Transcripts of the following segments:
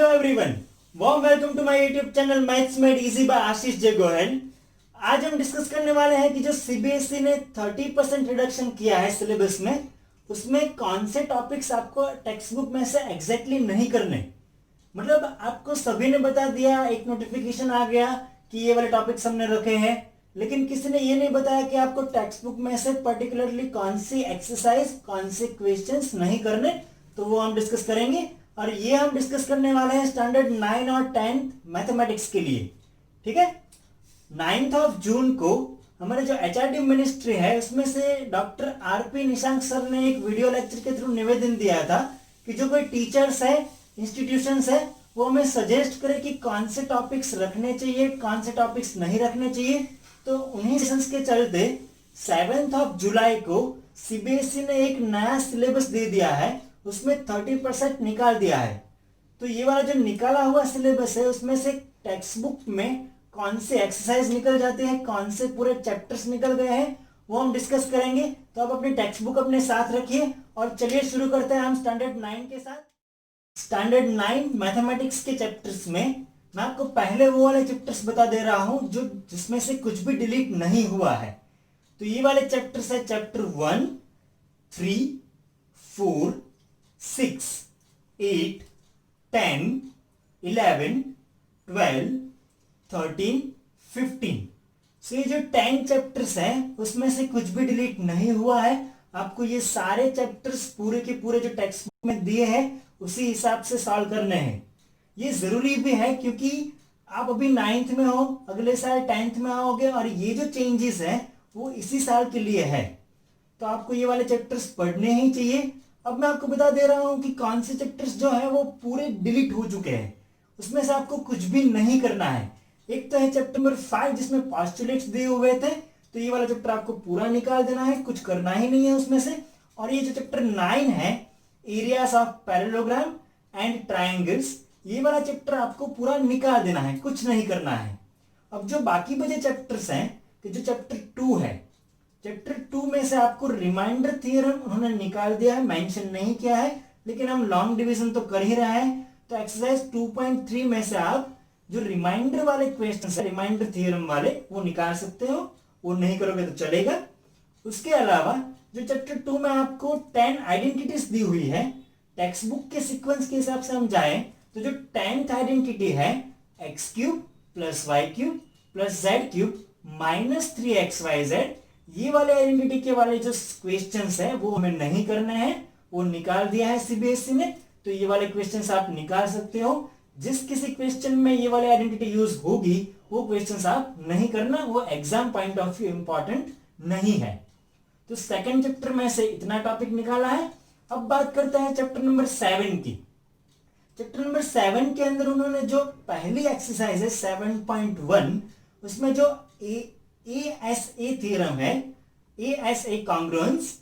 Everyone, warm welcome to my YouTube channel maths made easy by Ashish J Goyal. आज हम discuss करने वाले हैं कि जो सीबीएसई ने 30% रिडक्शन किया है सिलेबस में, उसमें कौन से टॉपिक्स आपको टेक्स्ट बुक में से एग्जैक्टली नहीं करने। मतलब आपको सभी ने बता दिया, एक नोटिफिकेशन आ गया कि ये वाले टॉपिक्स हमने रखे हैं, लेकिन किसी ने ये नहीं बताया कि आपको टेक्स्ट बुक में से पर्टिकुलरली कौन सी एक्सरसाइज, कौन से क्वेश्चंस नहीं करने। तो वो हम डिस्कस करेंगे, और ये हम डिस्कस करने वाले हैं स्टैंडर्ड 9 और 10 मैथमेटिक्स के लिए। ठीक है, 9 जून को हमारे जो एचआरडी मिनिस्ट्री है उसमें से डॉक्टर आरपी निशंक सर ने एक वीडियो लेक्चर के थ्रू निवेदन दिया था कि जो कोई टीचर्स है, इंस्टीट्यूशंस है, वो हमें सजेस्ट करे कि कौन से टॉपिक्स रखने चाहिए, कौन से टॉपिक्स नहीं रखने चाहिए। तो उन्हीं सेशंस के चलते 7 जुलाई को सीबीएसई ने एक नया सिलेबस दे दिया है, उसमें 30% निकाल दिया है। तो ये वाला जो निकाला हुआ सिलेबस है उसमें से टेक्स्ट बुक में कौन से एक्सरसाइज निकल जाते हैं, कौन से पूरे चैप्टर्स निकल गए हैं, वो हम डिस्कस करेंगे। तो आप अपनी टेक्स्ट बुक अपने साथ रखिए और चलिए शुरू करते हैं हम स्टैंडर्ड 9 के साथ। स्टैंडर्ड 9 मैथमेटिक्स के चैप्टर्स में मैं आपको पहले वो वाले चैप्टर्स बता दे रहा हूं जो जिसमें से कुछ भी डिलीट नहीं हुआ है। तो ये वाले चैप्टर्स है चैप्टर 1, 3, 4, 6, 8, 10, 11, 12, 13, 15। सो ये जो 10 चैप्टर्स हैं उसमें से कुछ भी डिलीट नहीं हुआ है। आपको ये सारे चैप्टर्स पूरे के पूरे जो टेक्स्ट बुक में दिए हैं उसी हिसाब से सॉल्व करने हैं। ये जरूरी भी है क्योंकि आप अभी 9th में हो, अगले साल 10th में आओगे, और ये जो चेंजेस हैं वो इसी साल के लिए है। तो आपको ये वाले चैप्टर्स पढ़ने ही चाहिए। अब मैं आपको बता दे रहा हूं कि कौन से चैप्टर्स जो है वो पूरे डिलीट हो चुके हैं, उसमें से आपको कुछ भी नहीं करना है। एक तो है चैप्टर नंबर 5 जिसमें पोस्टुलेट्स दिए हुए थे, तो ये वाला चैप्टर आपको पूरा निकाल देना है, कुछ करना ही नहीं है उसमें से। और ये जो चैप्टर 9 है, areas of parallelogram and triangles, ये वाला चैप्टर आपको पूरा निकाल देना है, कुछ नहीं करना है। अब जो बाकी बचे चैप्टर्स हैं, कि जो चैप्टर 2 है, चैप्टर 2 में से आपको रिमाइंडर थ्योरम उन्होंने निकाल दिया है, मेंशन नहीं किया है, लेकिन हम लॉन्ग डिवीजन तो कर ही रहे हैं। तो एक्सरसाइज 2.3 में से आप जो रिमाइंडर वाले क्वेश्चन है, रिमाइंडर थ्योरम वाले, वो निकाल सकते हो। वो नहीं करोगे तो चलेगा। उसके अलावा जो चैप्टर 2 में आपको 10 आइडेंटिटीज दी हुई है, टेक्स्ट बुक के सीक्वेंस के हिसाब से हम जाएं तो जो 10th आइडेंटिटी है x cube plus y cube plus z cube minus 3xyz, ये वाले आइडेंटिटी के वाले जो क्वेश्चंस है वो हमें नहीं करने हैं, वो निकाल दिया है सीबीएसई ने। तो ये वाले क्वेश्चंस आप निकाल सकते हो। जिस किसी क्वेश्चन में ये वाले आइडेंटिटी यूज होगी वो क्वेश्चंस आप नहीं करना, वो exam point of view important नहीं है। तो सेकंड चैप्टर में से इतना टॉपिक निकाला है। अब बात करते हैं चैप्टर नंबर 7 की। चैप्टर नंबर 7 के अंदर उन्होंने जो पहली एक्सरसाइज है 7.1, उसमें जो ASA थ्योरम है, ASA congruence,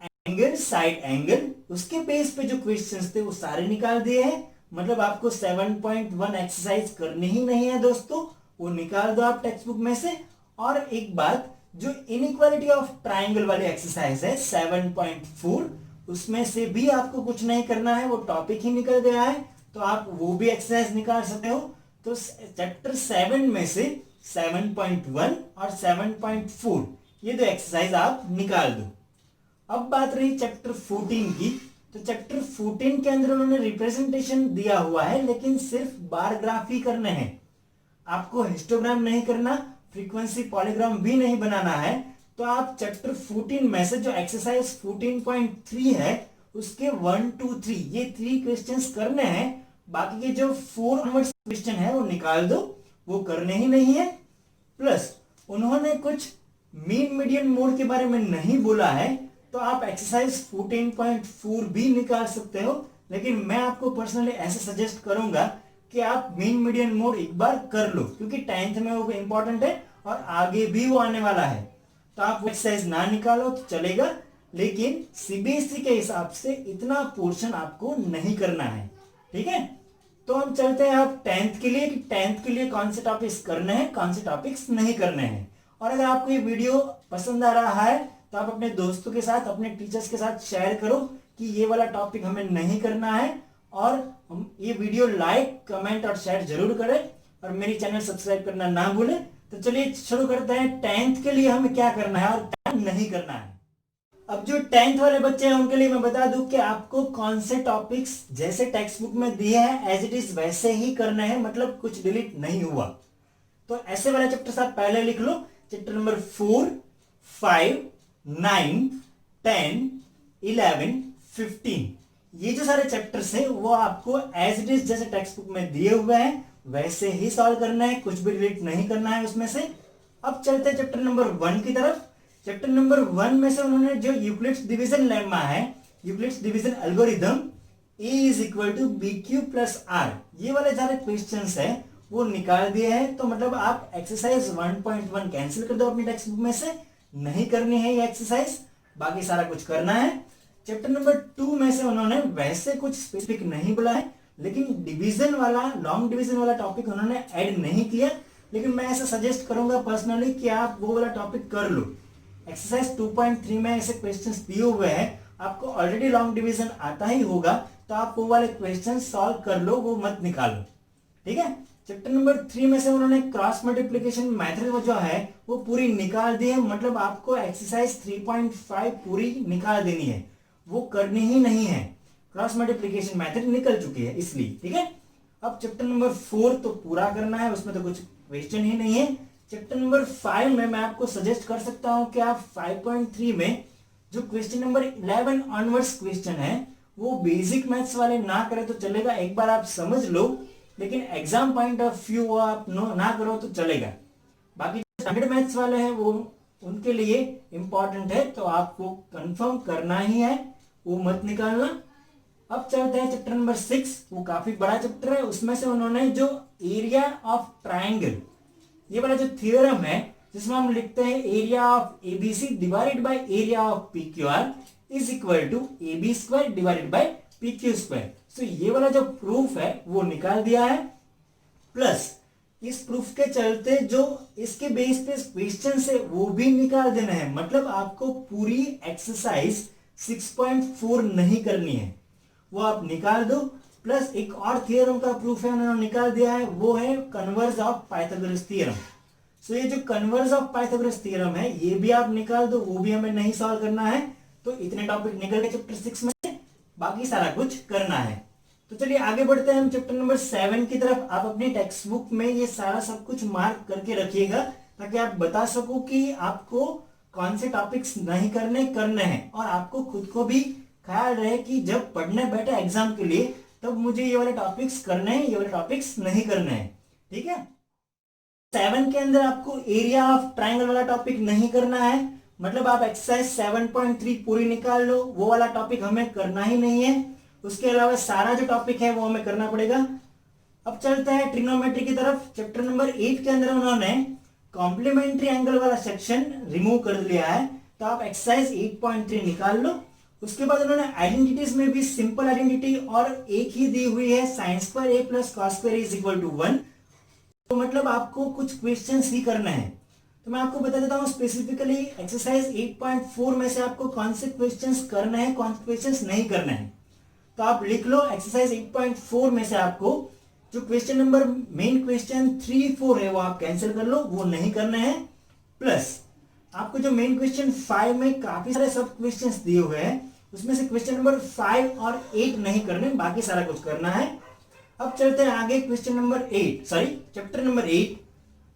angle, side angle, उसके बेस पे जो क्वेश्चंस थे वो सारे निकाल दिए हैं। मतलब आपको 7.1 एक्सरसाइज करनी ही नहीं है दोस्तों, वो निकाल दो आप टेक्स्ट बुक में से। और एक बात, जो इनइक्वालिटी ऑफ ट्राइंगल वाली एक्सरसाइज है 7.4, उसमें से भी आपको कुछ नहीं करना है, वो टॉपिक ही निकल गया है, तो आप वो भी एक्सरसाइज निकाल सकते हो। तो चैप्टर 7 में से 7.1 और 7.4 ये दो एक्सरसाइज आप निकाल दो। अब बात रही चैप्टर 14 की। तो चैप्टर 14 के अंदर उन्होंने रिप्रेजेंटेशन दिया हुआ है, लेकिन सिर्फ बार ग्राफ ही करने हैं, आपको हिस्टोग्राम नहीं करना, फ्रीक्वेंसी पॉलीग्राम भी नहीं बनाना है। तो आप चैप्टर 14 में से जो एक्सरसाइज 14.3 है उसके 1, 2, 3 ये 3 क्वेश्चंस करने हैं। बाकी के जो 4 ऑनवर्ड्स क्वेश्चन है वो निकाल दो, वो करने ही नहीं है। प्लस उन्होंने कुछ मीन मीडियन मोड के बारे में नहीं बोला है, तो आप एक्सरसाइज 14.4 भी निकाल सकते हो। लेकिन मैं आपको पर्सनली ऐसे सजेस्ट करूंगा कि आप मीन मीडियन मोड एक बार कर लो, क्योंकि 10th में वो इंपॉर्टेंट है और आगे भी वो आने वाला है। तो आप एक्सरसाइज ना निकालो तो चलेगा, लेकिन सीबीएसई के हिसाब से इतना पोर्शन आपको नहीं करना है। ठीक है, तो हम चलते हैं अब 10th के लिए, कि 10th के लिए कौन से टॉपिक्स करने हैं, कौन से टॉपिक्स नहीं करने हैं। और अगर आपको ये वीडियो पसंद आ रहा है तो आप अपने दोस्तों के साथ, अपने टीचर्स के साथ शेयर करो कि ये वाला टॉपिक हमें नहीं करना है, और हम ये वीडियो लाइक, कमेंट और शेयर जरूर करें और मेरी चैनल सब्सक्राइब करना ना भूलें। तो चलिए शुरू करते हैं। 10th के लिए हमें क्या करना है और क्या नहीं करना है। अब जो 10th वाले बच्चे हैं उनके लिए मैं बता दूं कि आपको कौन से टॉपिक्स जैसे टेक्स्ट बुक में दिए हैं एज इट इज वैसे ही करने हैं, मतलब कुछ डिलीट नहीं हुआ। तो ऐसे वाले चैप्टर्स आप पहले लिख लो, चैप्टर नंबर 4, 5, 9, 10, 11, 15। ये जो सारे चैप्टर्स हैं वो आपको एज इट इज जैसे टेक्स्ट बुक में दिए हुए हैं वैसे ही सॉल्व करना है, कुछ भी डिलीट नहीं करना है उसमें से। अब चलते हैं चैप्टर नंबर 1 की तरफ। चैप्टर नंबर 1 में से उन्होंने जो यूक्लिड्स डिवीजन लेमा है, Euclid's division algorithm, E is equal to b q plus r, ये वाले सारे क्वेश्चंस है वो निकाल दिए हैं। तो मतलब आप एक्सरसाइज 1.1 कैंसिल कर दो अपनी टेक्स्ट बुक में से, नहीं करनी है ये एक्सरसाइज, बाकी सारा कुछ करना है। चैप्टर नंबर 2 में से उन्होंने वैसे कुछ स्पेसिफिक नहीं बोला है, लेकिन डिवीजन वाला, लॉन्ग डिवीजन वाला टॉपिक उन्होंने ऐड नहीं किया, लेकिन मैं ऐसा सजेस्ट करूंगा पर्सनली कि आप वो वाला टॉपिक कर लो। एक्सरसाइज 2.3 में ऐसे क्वेश्चंस दिए हुए हैं, आपको ऑलरेडी लॉन्ग डिवीजन आता ही होगा, तो आप वो वाले क्वेश्चंस सॉल्व कर लो, वो मत निकालो, ठीक है। चैप्टर नंबर 3 में से उन्होंने क्रॉस मल्टीप्लिकेशन मेथड जो है वो पूरी निकाल दी है, मतलब आपको एक्सरसाइज 3.5 पूरी निकाल देनी है, वो करनी ही नहीं है। क्रॉस मल्टीप्लिकेशन मेथड निकल चुकी है इसलिए, ठीक है। अब चैप्टर नंबर 4 तो पूरा करना है, उसमें तो कुछ क्वेश्चन ही नहीं है। चैप्टर नंबर 5 में मैं आपको सजेस्ट कर सकता हूं कि आप 5.3 में जो क्वेश्चन नंबर 11 ऑनवर्ड्स क्वेश्चन है वो बेसिक मैथ्स वाले ना करें तो चलेगा, एक बार आप समझ लो, लेकिन एग्जाम पॉइंट ऑफ व्यू वो आप ना करो तो चलेगा। बाकी स्टैंडर्ड मैथ्स वाले हैं वो उनके लिए इंपॉर्टेंट है, तो आपको कंफर्म करना ही है, वो मत निकालना। अब चलते हैं चैप्टर नंबर 6, वो काफी बड़ा चैप्टर है, उसमें से उन्होंने जो एरिया ऑफ ट्राइंगल, ये वाला जो थ्योरम है जिसमें हम लिखते हैं area of ABC divided by area of PQR is equal to AB square divided by PQ square. तो ये वाला जो प्रूफ है वो निकाल दिया है, प्लस इस प्रूफ के चलते जो इसके बेस पे क्वेश्चन है वो भी निकाल देना है, मतलब आपको पूरी एक्सरसाइज 6.4 नहीं करनी है, वो आप निकाल दो। प्लस एक और थ्योरम का प्रूफ है उन्होंने निकाल दिया है, वो है कन्वर्स ऑफ पाइथागोरस थ्योरम। सो ये जो कन्वर्स ऑफ पाइथागोरस थ्योरम है ये भी आप निकाल दो, वो भी हमें नहीं सॉल्व करना है। तो इतने टॉपिक निकल गए चैप्टर 6 में, बाकी सारा कुछ करना है। तो चलिए आगे बढ़ते हैं हम चैप्टर नंबर 7 की तरफ। आप अपनी टेक्स्ट बुक में ये सारा सब कुछ मार्क करके रखिएगा ताकि आप बता सको कि आपको कौन से टॉपिक्स नहीं करने हैं, और आपको खुद को भी ख्याल रहे कि जब पढ़ने बैठे एग्जाम के लिए तब मुझे ये वाले टॉपिक्स करने हैं, ये वाले टॉपिक्स नहीं करने हैं, ठीक है। 7 के अंदर आपको एरिया ऑफ ट्राइंगल वाला टॉपिक नहीं करना है, मतलब आप एक्सरसाइज 7.3 पूरी निकाल लो, वो वाला टॉपिक हमें करना ही नहीं है। उसके अलावा सारा जो टॉपिक है वो हमें करना पड़ेगा। अब चलते हैं ट्रिग्नोमेट्री की तरफ। चैप्टर नंबर 8 के अंदर उन्होंने कॉम्प्लीमेंट्री एंगल वाला सेक्शन रिमूव कर लिया है, तो आप एक्सरसाइज 8.3 निकाल लो। उसके बाद उन्होंने आइडेंटिटीज में भी सिंपल आइडेंटिटी और एक ही दी हुई है, sine square A plus cos square is equal to 1, तो मतलब आपको कुछ क्वेश्चंस ही करना है। तो मैं आपको बता देता हूं स्पेसिफिकली एक्सरसाइज 8.4 में से आपको कौन से क्वेश्चंस करने हैं, कौन से क्वेश्चंस नहीं करने हैं। तो आप लिख लो एक्सरसाइज 8.4 में से आपको जो क्वेश्चन नंबर मेन क्वेश्चन 3, 4 है वो आप कैंसिल कर लो, वो नहीं करने हैं। प्लस आपको जो मेन क्वेश्चन 5 में काफी सारे सब क्वेश्चंस दिए हुए हैं, उसमें से क्वेश्चन नंबर 5 और 8 नहीं करने, बाकी सारा कुछ करना है। अब चलते हैं आगे question number 8, sorry chapter number 8।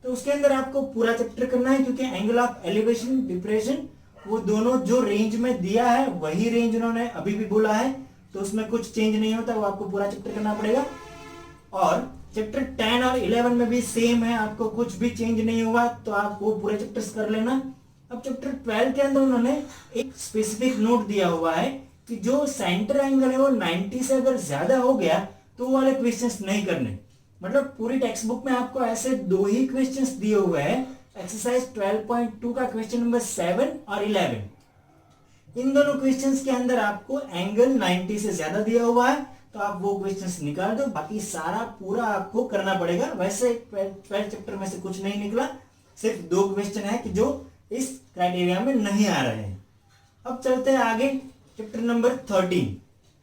तो उसके अंदर आपको पूरा चैप्टर करना है, क्योंकि एंगल ऑफ एलिवेशन डिप्रेशन वो दोनों जो रेंज में दिया है वही रेंज उन्होंने अभी भी बोला है, तो उसमें कुछ चेंज नहीं होता, वो आपको पूरा चैप्टर करना पड़ेगा। और चैप्टर 10 और 11 में भी सेम है, आपको कुछ भी चेंज नहीं हुआ, तो आप वो पूरे चैप्टर्स कर लेना। अब चैप्टर 12 के अंदर उन्होंने एक स्पेसिफिक नोट दिया हुआ है कि जो सेंटर एंगल है वो 90 से अगर ज्यादा हो गया तो वो वाले क्वेश्चंस नहीं करने, मतलब पूरी टेक्स्ट बुक में आपको ऐसे 2 ही क्वेश्चंस दिए हुए हैं, एक्सरसाइज 12.2 का क्वेश्चन नंबर 7 और 11। इन दोनों क्वेश्चंस के अंदर आपको एंगल 90 से ज्यादा दिया हुआ है, तो आप वो क्वेश्चंस निकाल दो, बाकी सारा पूरा आपको करना पड़ेगा। वैसे 12 चैप्टर में से कुछ नहीं निकला, सिर्फ 2 क्वेश्चन है कि जो इस क्राइटेरिया में नहीं आ रहे हैं। अब चलते हैं आगे चैप्टर नंबर 13।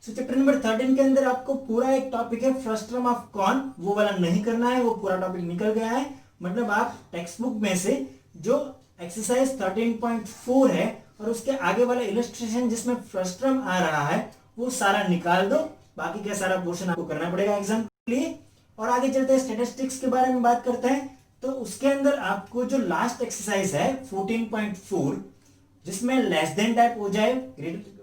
सो चैप्टर नंबर 13 के अंदर आपको पूरा एक टॉपिक है फ्रस्ट्रम ऑफ कॉन, वो वाला नहीं करना है, वो पूरा टॉपिक निकल गया है। मतलब आप टेक्स्ट बुक में से जो एक्सरसाइज 13.4 है और उसके आगे वाला इलस्ट्रेशन जिसमें फ्रस्ट्रम आ रहा है वो सारा निकाल दो, बाकी का सारा पोर्शन आपको करना पड़ेगा एग्जाम के लिए। और आगे चलते हैं स्टैटिस्टिक्स के बारे में बात करते हैं। तो उसके अंदर आपको जो लास्ट एक्सरसाइज है 14.4 जिसमें लेस देन टाइप हो जाए,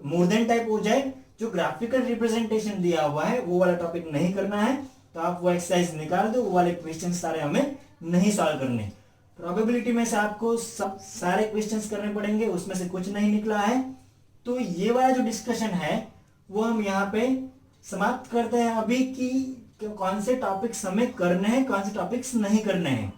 मोर देन टाइप हो जाए, जो ग्राफिकल रिप्रेजेंटेशन दिया हुआ है वो वाला टॉपिक नहीं करना है, तो आप वो एक्सरसाइज निकाल दो, वो वाले क्वेश्चन सारे हमें नहीं सॉल्व करने। प्रोबेबिलिटी में से आपको सब सारे क्वेश्चंस करने पड़ेंगे, उसमें से कुछ नहीं निकला है। तो ये वाला जो डिस्कशन है वो हम यहाँ पे समाप्त करते हैं अभी कि कौन से टॉपिक्स हमें करने हैं, कौन से टॉपिक्स नहीं करने हैं।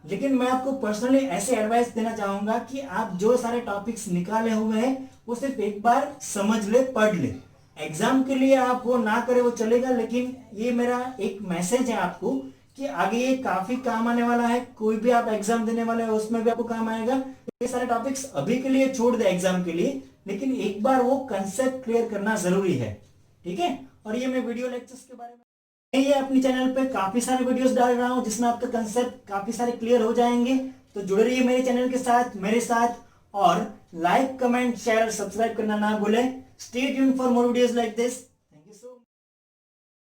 लेकिन मैं आपको पर्सनली ऐसे एडवाइस देना चाहूंगा कि आप जो सारे टॉपिक्स निकाले हुए हैं वो सिर्फ एक बार समझ ले, पढ़ ले। एग्जाम के लिए आप वो ना करें वो चलेगा, लेकिन ये मेरा एक मैसेज है आपको कि आगे ये काफी काम आने वाला है। कोई भी आप एग्जाम देने वाले हो उसमें भी आपको काम आएगा। ये सारे टॉपिक्स अभी के लिए छोड़ दे एग्जाम के लिए, लेकिन एक बार वो कंसेप्ट क्लियर करना जरूरी है, ठीक है। और ये मैं वीडियो लेक्चर्स के बारे में ये अपनी चैनल पे काफी सारे वीडियोस डाल रहा हूं जिसमें आपका कंसेप्ट काफी सारे क्लियर हो जाएंगे। तो जुड़े रहिए मेरे चैनल के साथ, मेरे साथ, और लाइक, कमेंट, शेयर और सब्सक्राइब करना ना भूलें। Stay tuned for more videos like this.